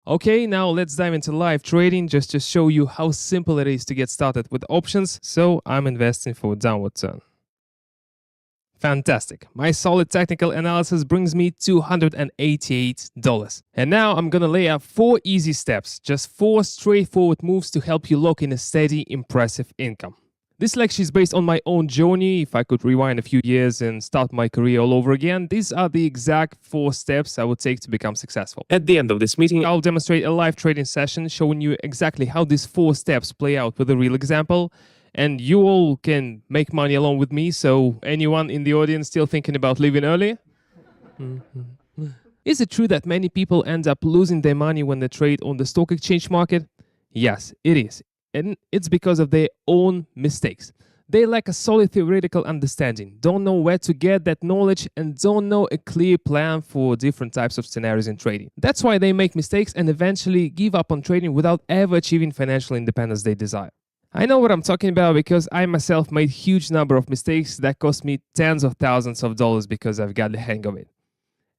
Okay, now let's dive into live trading just to show you how simple it is to get started with options. So I'm investing for a downward turn. Fantastic. My solid technical analysis brings me $288. And now I'm gonna lay out 4 easy steps, just 4 straightforward moves to help you lock in a steady, impressive income. This lecture is based on my own journey. If I could rewind a few years and start my career all over again, these are the exact 4 steps I would take to become successful. At the end of this meeting, I'll demonstrate a live trading session showing you exactly how these 4 steps play out with a real example. And you all can make money along with me, so anyone in the audience still thinking about leaving early? Is it true that many people end up losing their money when they trade on the stock exchange market? Yes, it is. And it's because of their own mistakes. They lack a solid theoretical understanding, don't know where to get that knowledge, and don't know a clear plan for different types of scenarios in trading. That's why they make mistakes and eventually give up on trading without ever achieving financial independence they desire. I know what I'm talking about because I myself made huge number of mistakes that cost me tens of thousands of dollars because I've got the hang of it.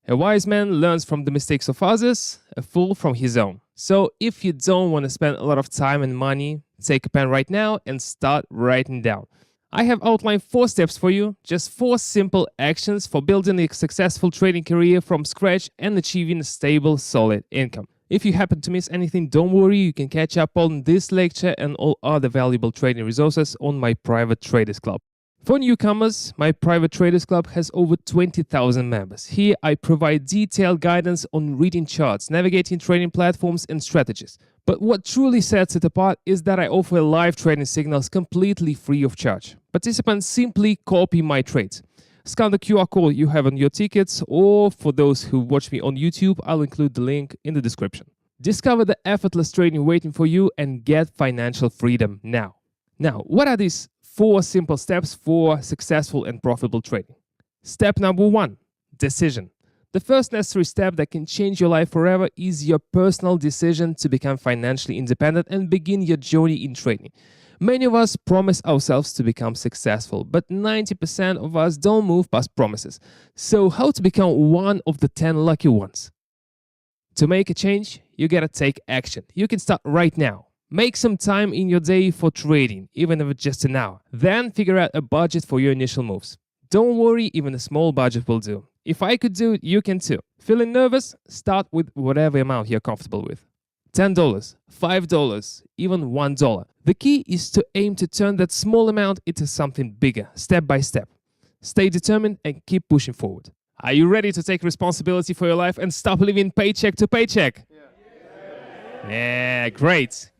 A wise man learns from the mistakes of others, a fool from his own. So if you don't want to spend a lot of time and money, take a pen right now and start writing down. I have outlined 4 steps for you, just 4 simple actions for building a successful trading career from scratch and achieving a stable, solid income. If you happen to miss anything, don't worry, you can catch up on this lecture and all other valuable trading resources on my private Traders Club. For newcomers, my private Traders Club has over 20,000 members. Here I provide detailed guidance on reading charts, navigating trading platforms and strategies. But what truly sets it apart is that I offer live trading signals completely free of charge. Participants simply copy my trades. Scan the QR code you have on your tickets, or for those who watch me on YouTube, I'll include the link in the description. Discover the effortless trading waiting for you and get financial freedom now. Now, what are these 4 simple steps for successful and profitable trading? Step number 1, decision. The first necessary step that can change your life forever is your personal decision to become financially independent and begin your journey in trading. Many of us promise ourselves to become successful, but 90% of us don't move past promises. So how to become one of the 10 lucky ones? To make a change, you gotta take action. You can start right now. Make some time in your day for trading, even if it's just an hour. Then figure out a budget for your initial moves. Don't worry, even a small budget will do. If I could do it, you can too. Feeling nervous? Start with whatever amount you're comfortable with. $10, $5, even $1. The key is to aim to turn that small amount into something bigger, step by step. Stay determined and keep pushing forward. Are you ready to take responsibility for your life and stop living paycheck to paycheck? Yeah, great.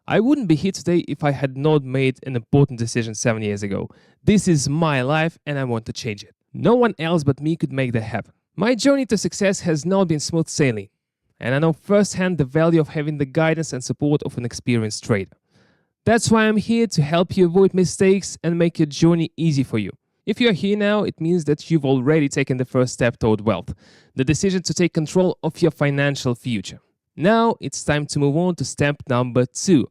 I wouldn't be here today if I had not made an important decision 7 years ago. This is my life and I want to change it. No one else but me could make that happen. My journey to success has not been smooth sailing, and I know firsthand the value of having the guidance and support of an experienced trader. That's why I'm here to help you avoid mistakes and make your journey easy for you. If you're here now, it means that you've already taken the first step toward wealth, the decision to take control of your financial future. Now it's time to move on to step number 2,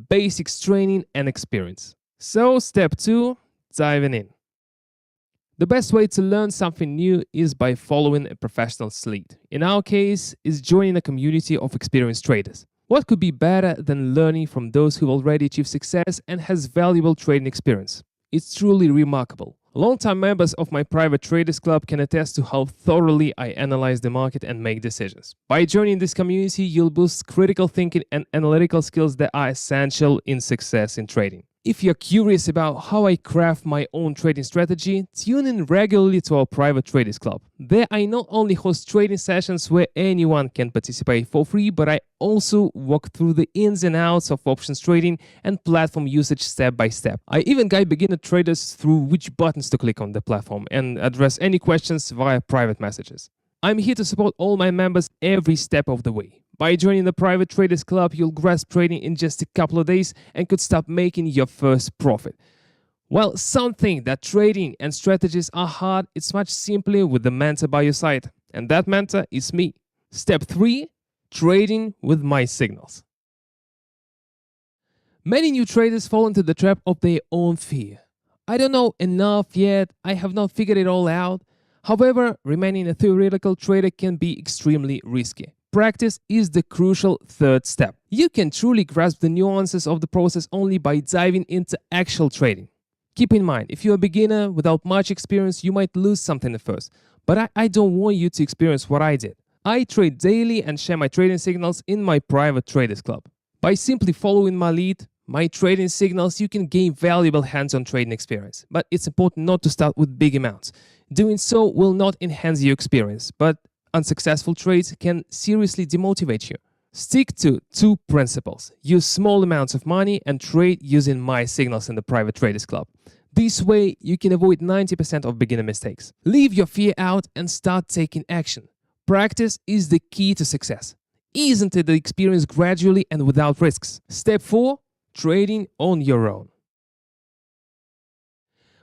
basics training and experience. So step 2, diving in. The best way to learn something new is by following a professional's lead. In our case, is joining a community of experienced traders. What could be better than learning from those who already achieved success and has valuable trading experience? It's truly remarkable. Long-time members of my private Traders Club can attest to how thoroughly I analyze the market and make decisions. By joining this community, you'll boost critical thinking and analytical skills that are essential in success in trading. If you're curious about how I craft my own trading strategy, tune in regularly to our private Traders Club. There I not only host trading sessions where anyone can participate for free, but I also walk through the ins and outs of options trading and platform usage step by step. I even guide beginner traders through which buttons to click on the platform and address any questions via private messages. I'm here to support all my members every step of the way. By joining the private Traders Club, you'll grasp trading in just a couple of days and could start making your first profit. While some think that trading and strategies are hard, it's much simpler with the mentor by your side. And that mentor is me. Step 3, trading with my signals. Many new traders fall into the trap of their own fear. I don't know enough yet, I have not figured it all out. However, remaining a theoretical trader can be extremely risky. Practice is the crucial third step. You can truly grasp the nuances of the process only by diving into actual trading. Keep in mind, if you're a beginner without much experience, you might lose something at first. But I don't want you to experience what I did. I trade daily and share my trading signals in my private traders club. By simply following my lead, my trading signals, you can gain valuable hands-on trading experience. But it's important not to start with big amounts. Doing so will not enhance your experience, but unsuccessful trades can seriously demotivate you. Stick to two principles. Use small amounts of money and trade using my signals in the private traders club. This way, you can avoid 90% of beginner mistakes. Leave your fear out and start taking action. Practice is the key to success. Ease into the experience gradually and without risks. Step 4. Trading on your own.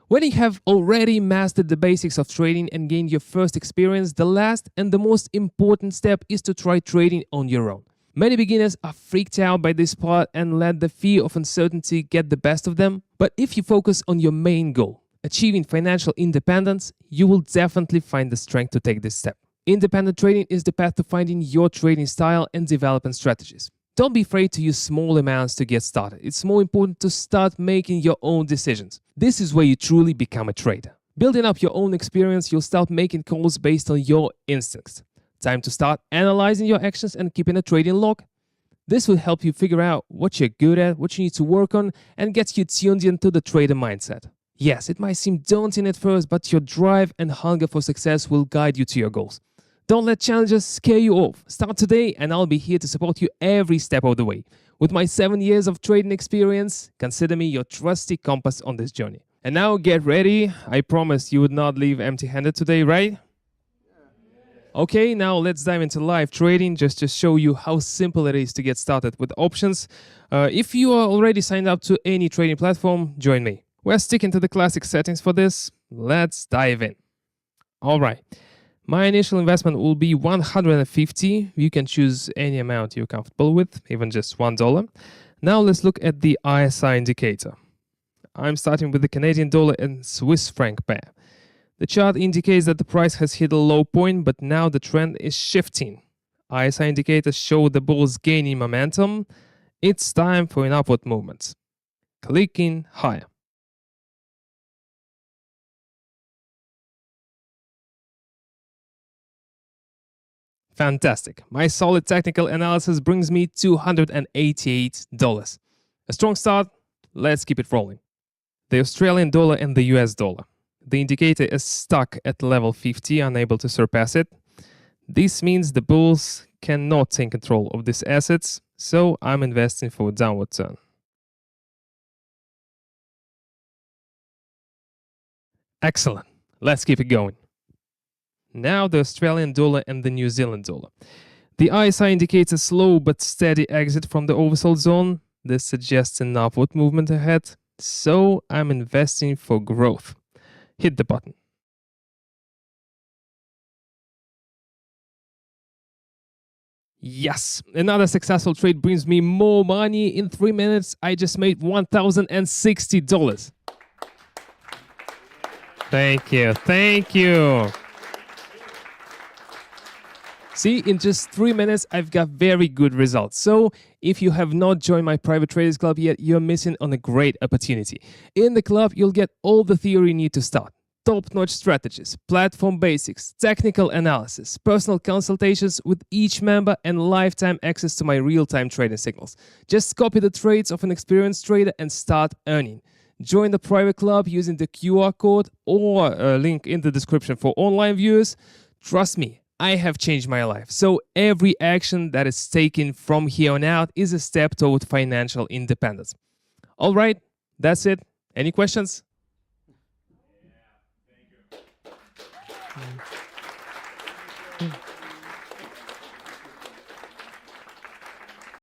When you have already mastered the basics of trading and gained your first experience, the last and the most important step is to try trading on your own. Many beginners are freaked out by this part and let the fear of uncertainty get the best of them. But if you focus on your main goal, achieving financial independence, you will definitely find the strength to take this step. Independent trading is the path to finding your trading style and developing strategies. Don't be afraid to use small amounts to get started. It's more important to start making your own decisions. This is where you truly become a trader. Building up your own experience, you'll start making calls based on your instincts. Time to start analyzing your actions and keeping a trading log. This will help you figure out what you're good at, what you need to work on, and gets you tuned into the trader mindset. Yes, it might seem daunting at first, but your drive and hunger for success will guide you to your goals. Don't let challenges scare you off. Start today and I'll be here to support you every step of the way. With my 7 years of trading experience, consider me your trusty compass on this journey. And now get ready. I promised you would not leave empty-handed today, right? Okay, now let's dive into live trading just to show you how simple it is to get started with options. If you are already signed up to any trading platform, join me. We're sticking to the classic settings for this. Let's dive in. All right. My initial investment will be $150. You can choose any amount you're comfortable with, even just $1. Now let's look at the RSI indicator. I'm starting with the Canadian dollar and Swiss franc pair. The chart indicates that the price has hit a low point, but now the trend is shifting. RSI indicators show the bulls gaining momentum. It's time for an upward movement. Clicking higher. Fantastic. My solid technical analysis brings me $288. A strong start. Let's keep it rolling. The Australian dollar and the US dollar. The indicator is stuck at level 50, unable to surpass it. This means the bulls cannot take control of these assets, so I'm investing for a downward turn. Excellent. Let's keep it going. Now the Australian dollar and the New Zealand dollar. The RSI indicates a slow but steady exit from the oversold zone. This suggests an upward movement ahead, so I'm investing for growth. Hit the button. Yes, another successful trade brings me more money. In 3 minutes, I just made $1,060. Thank you, thank you. See, in just 3 minutes, I've got very good results. So if you have not joined my private traders club yet, you're missing on a great opportunity. In the club, you'll get all the theory you need to start. Top-notch strategies, platform basics, technical analysis, personal consultations with each member, and lifetime access to my real-time trading signals. Just copy the trades of an experienced trader and start earning. Join the private club using the QR code or a link in the description for online viewers. Trust me, I have changed my life. So every action that is taken from here on out is a step toward financial independence. All right, that's it. Any questions?